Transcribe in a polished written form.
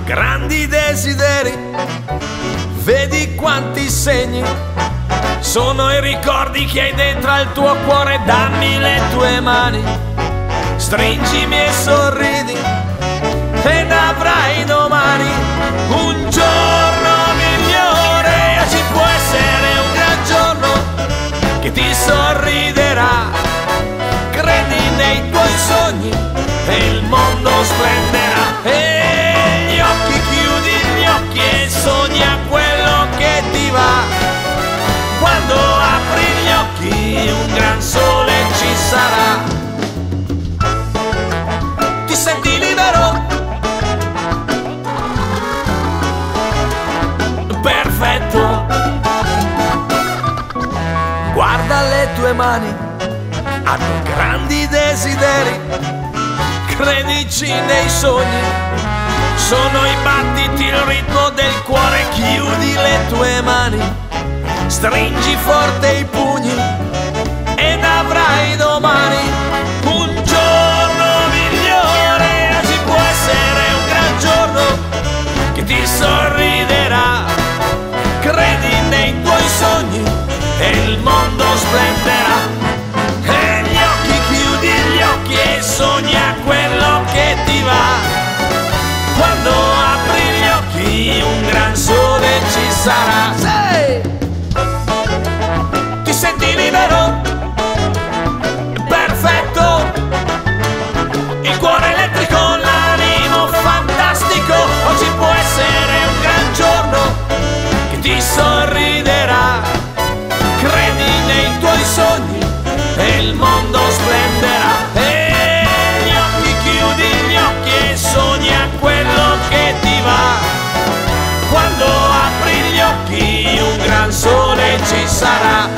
grandi desideri, vedi quanti segni, sono i ricordi che hai dentro al tuo cuore. Dammi le tue mani, stringimi e sorridi, ed avrai domani un giorno migliore. Oggi può essere un gran giorno che ti sorriderà, credi nei tuoi sogni e il mondo splenderà. E gli occhi, chiudi gli occhi e sogna quello che ti va. Quando apri gli occhi un gran sole ci sarà. Ti senti libero? Perfetto. Guarda le tue mani, hanno grandi desideri, credici nei sogni, sono i battiti, il ritmo del cuore. Chiudi le tue mani, stringi forte i pugni, ed avrai domani un giorno migliore. Oggi può essere un gran giorno che ti sorriderà, credi nei tuoi sogni e il mondo splenderà. E gli occhi, chiudi gli occhi e sogna quello che ti va. Quando apri gli occhi un gran sole ci sarà. Sì! Ti senti libero? Perfetto! Il cuore elettrico, l'animo fantastico. Oggi può essere un gran giorno che ti sorriderà, credi nei tuoi sogni e il mondo splenderà. E gli occhi, chiudi gli occhi e sogna quello che ti va. Quando apri gli occhi un gran sole ci sarà.